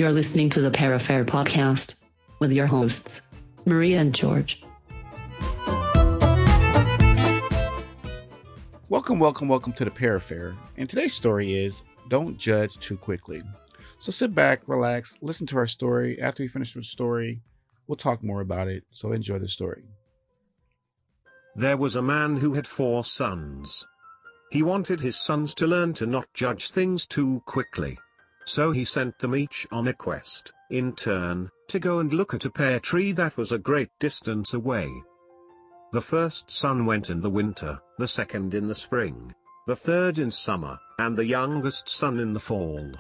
You're listening to the Parafair Podcast with your hosts, Maria and George. Welcome to the Parafair. And today's story is Don't Judge Too Quickly. So sit back, relax, listen to our story. After we finish the story, we'll talk more about it. So enjoy the story. There was a man who had 4 sons. He wanted his sons to learn to not judge things too quickly. So he sent them each on a quest, in turn, to go and look at a pear tree that was a great distance away. The first son went in the winter, the second in the spring, the third in summer, and the youngest son in the fall.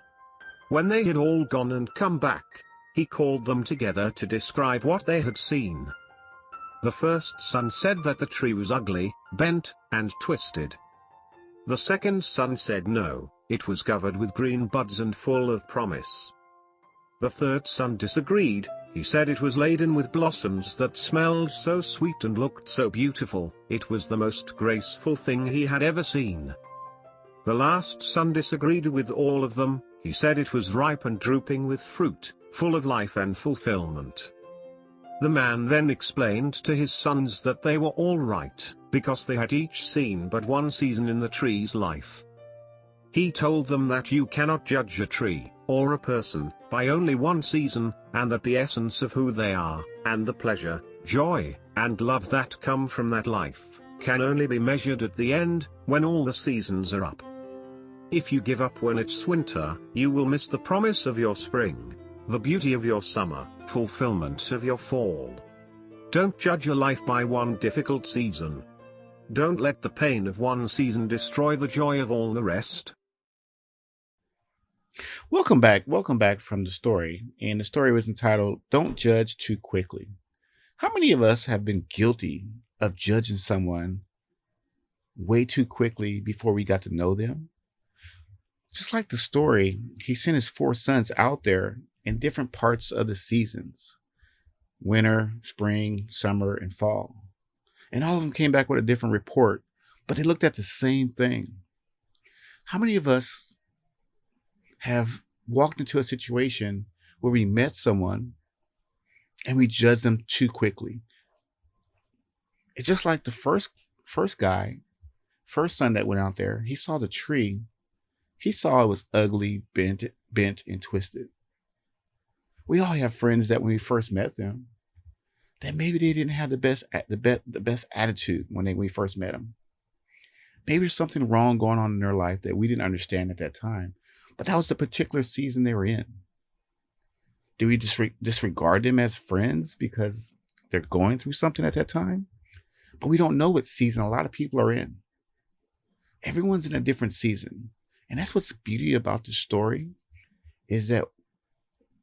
When they had all gone and come back, he called them together to describe what they had seen. The first son said that the tree was ugly, bent, and twisted. The second son said no, it was covered with green buds and full of promise. The third son disagreed. He said it was laden with blossoms that smelled so sweet and looked so beautiful, it was the most graceful thing he had ever seen. The last son disagreed with all of them. He said it was ripe and drooping with fruit, full of life and fulfillment. The man then explained to his sons that they were all right, because they had each seen but one season in the tree's life. He told them that you cannot judge a tree, or a person, by only one season, and that the essence of who they are, and the pleasure, joy, and love that come from that life, can only be measured at the end, when all the seasons are up. If you give up when it's winter, you will miss the promise of your spring, the beauty of your summer, fulfillment of your fall. Don't judge a life by one difficult season. Don't let the pain of one season destroy the joy of all the rest. Welcome back from the story. And the story was entitled, Don't Judge Too Quickly. How many of us have been guilty of judging someone way too quickly before we got to know them? Just like the story, he sent his 4 sons out there in different parts of the seasons, winter, spring, summer, and fall. And all of them came back with a different report, but they looked at the same thing. How many of us have walked into a situation where we met someone and we judged them too quickly? It's just like the first son that went out there. He saw the tree. He saw it was ugly, bent, and twisted. We all have friends that when we first met them, that maybe they didn't have the best attitude when we first met them. Maybe there's something wrong going on in their life that we didn't understand at that time. But that was the particular season they were in. Do we disregard them as friends because they're going through something at that time? But we don't know what season a lot of people are in. Everyone's in a different season. And that's what's the beauty about the story, is that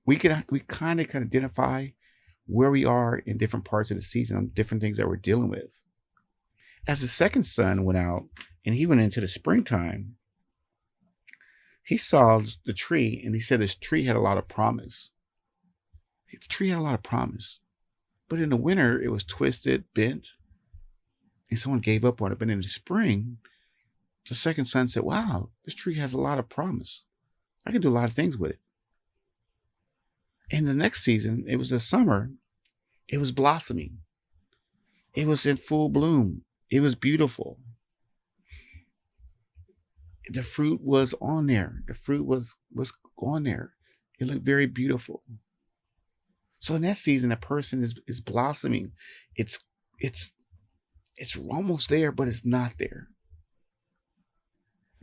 we kind of can identify where we are in different parts of the season, different things that we're dealing with. As the second son went out and he went into the springtime, he saw the tree and he said this tree had a lot of promise. The tree had a lot of promise. But in the winter, it was twisted, bent, and someone gave up on it. But in the spring, the second son said, wow, this tree has a lot of promise. I can do a lot of things with it. In the next season, it was the summer. It was blossoming. It was in full bloom. It was beautiful. The fruit was on there. The fruit was on there. It looked very beautiful. So in that season, the person is blossoming. It's almost there, but it's not there.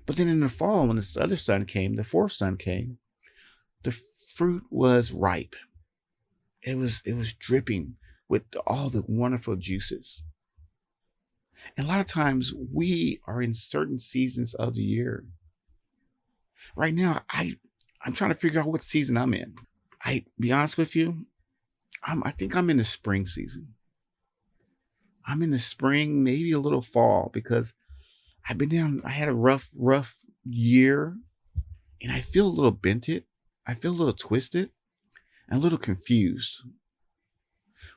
But then in the fall, when this other son came, the 4th son came, the fruit was ripe. It was dripping with all the wonderful juices. And a lot of times we are in certain seasons of the year. Right now, I'm trying to figure out what season I'm in. Be honest with you, I think I'm in the spring season. I'm in the spring, maybe a little fall, because I had a rough year, and I feel a little bented. I feel a little twisted and a little confused.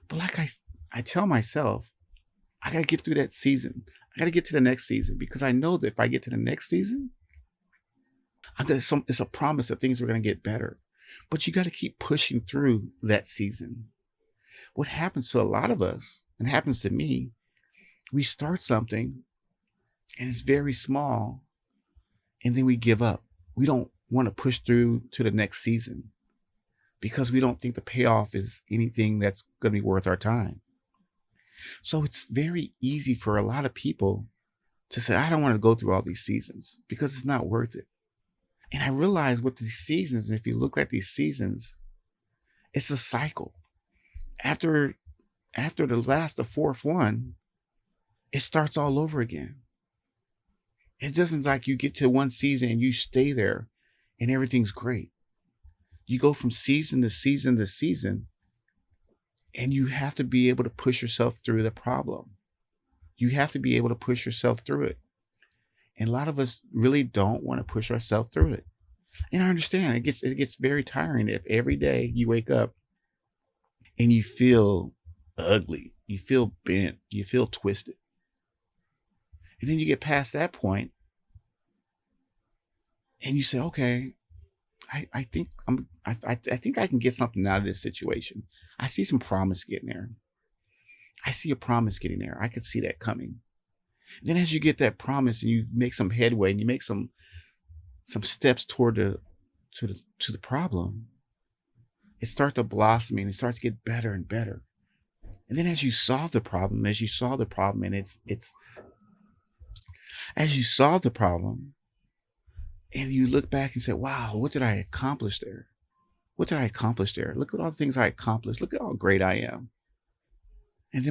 But like I tell myself, I got to get through that season. I got to get to the next season, because I know that if I get to the next season, it's a promise that things are going to get better. But you got to keep pushing through that season. What happens to a lot of us, and happens to me, we start something and it's very small, and then we give up. We don't want to push through to the next season because we don't think the payoff is anything that's going to be worth our time. So it's very easy for a lot of people to say, I don't want to go through all these seasons because it's not worth it. And I realize with these seasons, if you look at these seasons, it's a cycle. After the fourth one, it starts all over again. It doesn't like you get to one season and you stay there and everything's great. You go from season to season to season, and you have to be able to push yourself through the problem. You have to be able to push yourself through it. And a lot of us really don't want to push ourselves through it. And I understand it gets very tiring if every day you wake up and you feel ugly, you feel bent, you feel twisted. And then you get past that point and you say, okay, I think I can get something out of this situation. I see some promise getting there. I see a promise getting there. I could see that coming. Then as you get that promise and you make some headway and you make some steps toward the problem, it starts to blossom and it starts to get better and better. And then as you solve the problem, and as you solve the problem, and you look back and say, wow, what did I accomplish there? What did I accomplish there? Look at all the things I accomplished. Look at how great I am.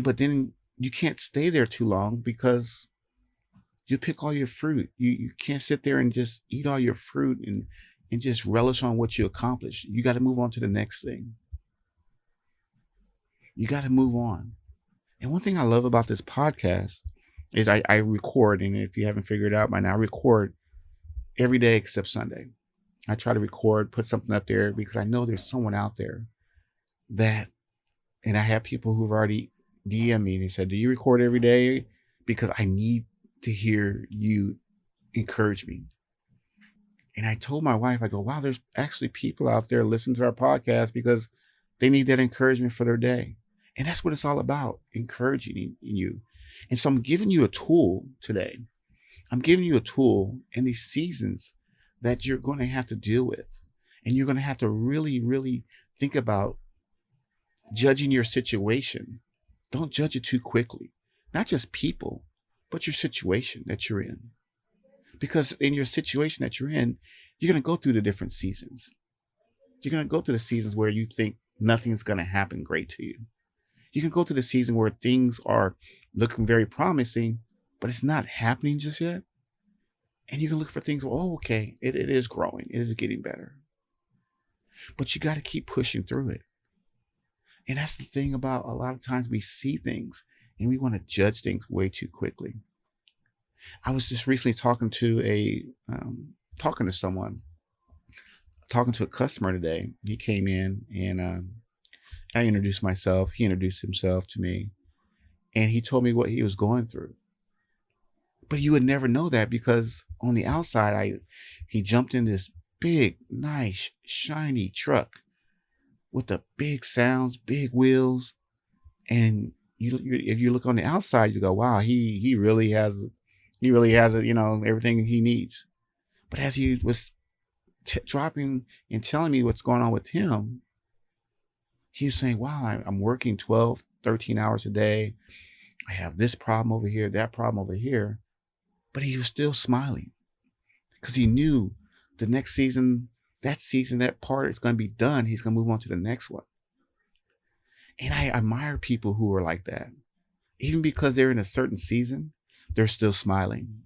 But then you can't stay there too long because you pick all your fruit. You can't sit there and just eat all your fruit and just relish on what you accomplished. You got to move on to the next thing. You got to move on. And one thing I love about this podcast is I record, and if you haven't figured it out by now, I record every day except Sunday. I try to record, put something up there because I know there's someone out there and I have people who've already DM me and they said, do you record every day? Because I need to hear you encourage me. And I told my wife, I go, wow, there's actually people out there listening to our podcast because they need that encouragement for their day. And that's what it's all about, encouraging you. And so I'm giving you a tool today. I'm giving you a tool in these seasons that you're going to have to deal with. And you're going to have to really, really think about judging your situation. Don't judge it too quickly. Not just people, but your situation that you're in. Because in your situation that you're in, you're going to go through the different seasons. You're going to go through the seasons where you think nothing's going to happen great to you. You can go through the season where things are looking very promising, but it's not happening just yet. And you can look for things, oh, okay, it is growing. It is getting better. But you got to keep pushing through it. And that's the thing about a lot of times we see things and we want to judge things way too quickly. I was just recently talking to a customer today. He came in and I introduced myself. He introduced himself to me and he told me what he was going through. But you would never know that because on the outside, he jumped in this big, nice, shiny truck with the big sounds, big wheels. And if you look on the outside, you go, wow, he really has everything he needs. But as he was dropping and telling me what's going on with him, he's saying, wow, I'm working 12, 13 hours a day. I have this problem over here, that problem over here. But he was still smiling because he knew the next season, that part is going to be done. He's going to move on to the next one. And I admire people who are like that. Even because they're in a certain season, they're still smiling.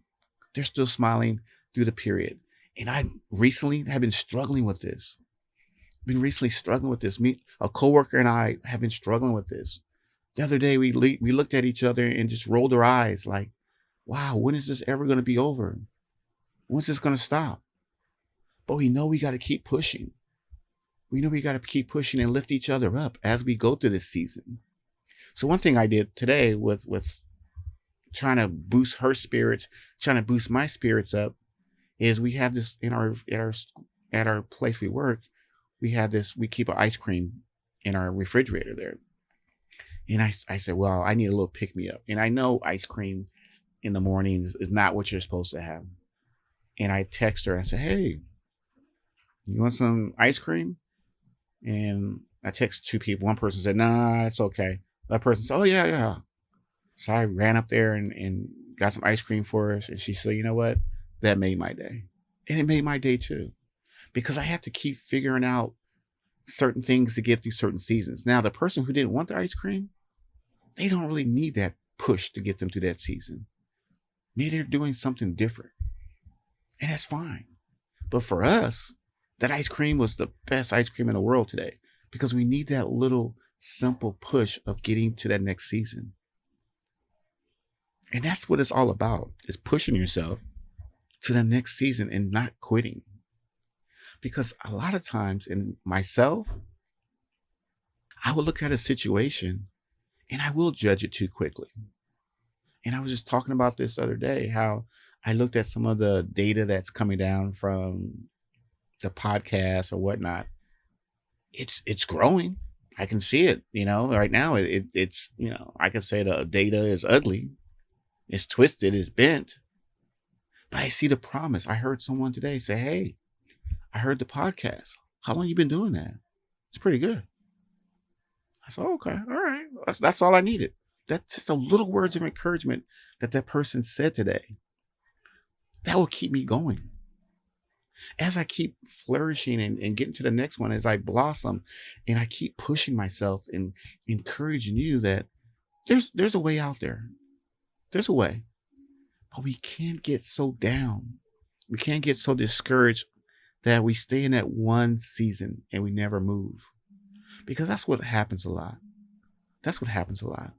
They're still smiling through the period. And I recently have been struggling with this. Me, a coworker and I have been struggling with this. The other day, we looked at each other and just rolled our eyes like, wow, when is this ever going to be over? When's this going to stop? But we know we got to keep pushing. We know we got to keep pushing and lift each other up as we go through this season. So one thing I did today with trying to boost her spirits, trying to boost my spirits up, is we have this at our place we work. we keep an ice cream in our refrigerator there. And I said, well, I need a little pick me up. And I know ice cream in the mornings is not what you're supposed to have. And I text her. I said, hey, you want some ice cream? And I texted two people. One person said, nah, it's okay. That person said, oh, yeah, yeah. So I ran up there and got some ice cream for us. And she said, you know what? That made my day. And it made my day too. Because I had to keep figuring out certain things to get through certain seasons. Now, the person who didn't want the ice cream, they don't really need that push to get them through that season. Maybe they're doing something different. And that's fine. But for us, that ice cream was the best ice cream in the world today because we need that little simple push of getting to that next season. And that's what it's all about, is pushing yourself to the next season and not quitting. Because a lot of times in myself, I will look at a situation and I will judge it too quickly. And I was just talking about this the other day, how I looked at some of the data that's coming down from the podcast or whatnot. It's growing. I can see it, right now it's, I can say the data is ugly. It's twisted, it's bent, but I see the promise. I heard someone today say, hey, I heard the podcast. How long you been doing that? It's pretty good. I said, okay, all right. That's all I needed. That's just a little words of encouragement that person said today. That will keep me going. As I keep flourishing and getting to the next one, as I blossom and I keep pushing myself and encouraging you that there's a way out there. There's a way. But we can't get so down. We can't get so discouraged that we stay in that one season and we never move. Because that's what happens a lot. That's what happens a lot.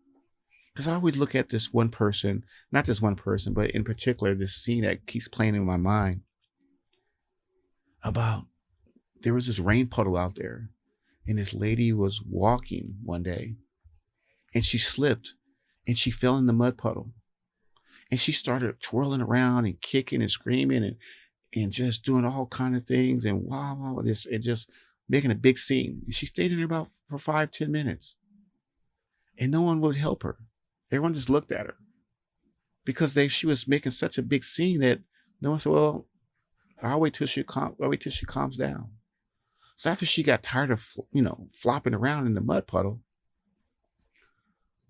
Because I always look at this one person, not this one person, but in particular, this scene that keeps playing in my mind about there was this rain puddle out there and this lady was walking one day and she slipped and she fell in the mud puddle and she started twirling around and kicking and screaming and just doing all kind of things and and just making a big scene. And she stayed in there for 5-10 minutes and no one would help her. Everyone just looked at her because she was making such a big scene that no one said, well, I'll wait till she calms down. So after she got tired of, flopping around in the mud puddle,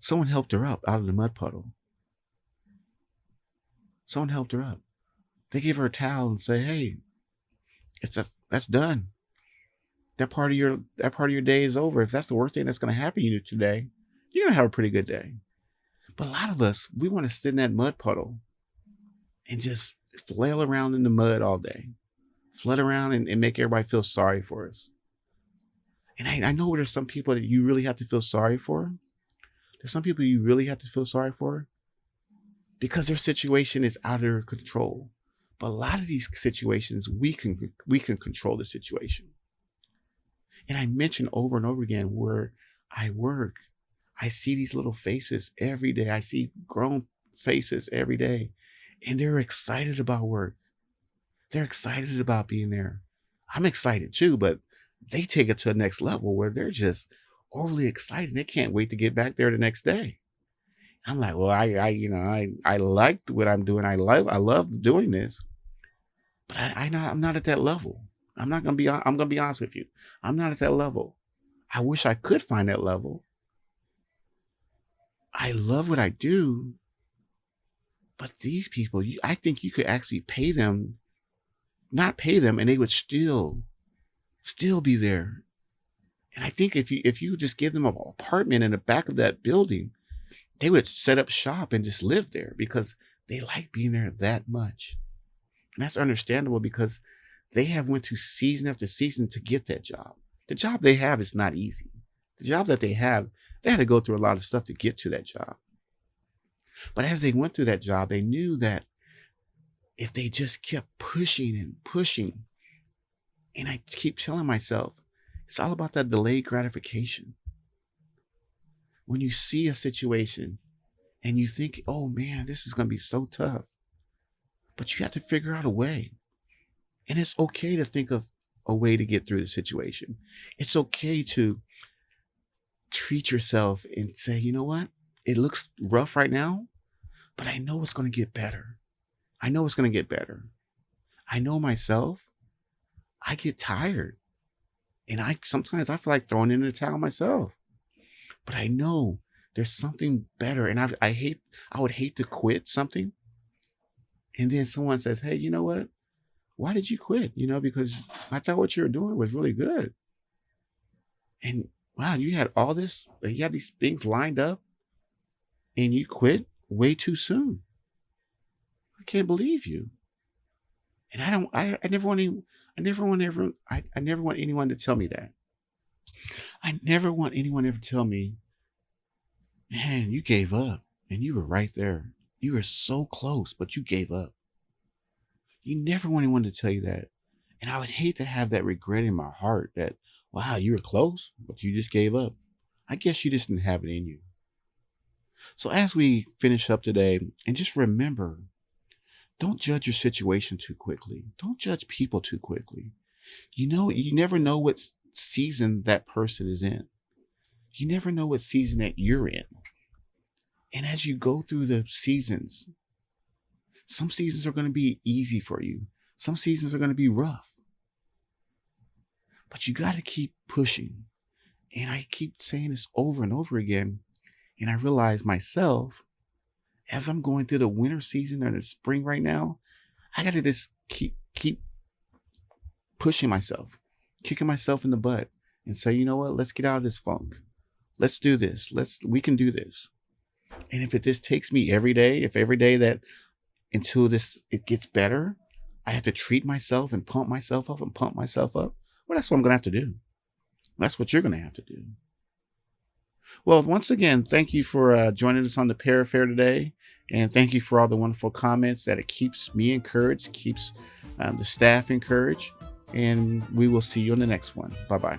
someone helped her up out of the mud puddle. Someone helped her up. They gave her a towel and say, hey, that's done. That part of your day is over. If that's the worst thing that's going to happen to you today, you're going to have a pretty good day. But a lot of us, we want to sit in that mud puddle and just flail around in the mud all day, flood around and make everybody feel sorry for us. And I know there's some people that you really have to feel sorry for. There's some people you really have to feel sorry for because their situation is out of their control. But a lot of these situations, we can control the situation. And I mentioned over and over again where I work, I see these little faces every day. I see grown faces every day. And they're excited about work. They're excited about being there. I'm excited too, but they take it to the next level where they're just overly excited. They can't wait to get back there the next day. I'm like, well, I like what I'm doing. I love doing this, but I'm not at that level. I'm going to be honest with you. I'm not at that level. I wish I could find that level. I love what I do. But these people, I think you could actually not pay them, and they would still be there. And I think if you just give them an apartment in the back of that building, they would set up shop and just live there because they like being there that much. And that's understandable because they have went through season after season to get that job. The job they have is not easy. The job that they have, they had to go through a lot of stuff to get to that job. But as they went through that job, they knew that if they just kept pushing and pushing, and I keep telling myself, it's all about that delayed gratification. When you see a situation and you think, oh man, this is going to be so tough, but you have to figure out a way. And it's okay to think of a way to get through the situation. It's okay to treat yourself and say, you know what? It looks rough right now, but I know it's going to get better. I know it's going to get better. I know myself. I get tired. And sometimes I feel like throwing in the towel myself. But I know there's something better. And I would hate to quit something. And then someone says, hey, you know what? Why did you quit? Because I thought what you were doing was really good. And wow, you had these things lined up and you quit way too soon. I can't believe you. And I never want anyone to tell me that. I never want anyone to ever tell me, man, you gave up and you were right there. You were so close, but you gave up. You never want anyone to tell you that. And I would hate to have that regret in my heart that, wow, you were close, but you just gave up. I guess you just didn't have it in you. So as we finish up today, and just remember, don't judge your situation too quickly. Don't judge people too quickly. You never know what season that person is in. You never know what season that you're in. And as you go through the seasons, some seasons are going to be easy for you. Some seasons are going to be rough. But you got to keep pushing. And I keep saying this over and over again. And I realize myself, as I'm going through the winter season or the spring right now, I got to just keep pushing myself, kicking myself in the butt and say, you know what? Let's get out of this funk. Let's do this. We can do this. And if this takes me every day, until it gets better, I have to treat myself and pump myself up, well, that's what I'm going to have to do. That's what you're going to have to do. Well, once again, thank you for joining us on the Para Affair today. And thank you for all the wonderful comments that it keeps me encouraged, keeps the staff encouraged. And we will see you on the next one. Bye-bye.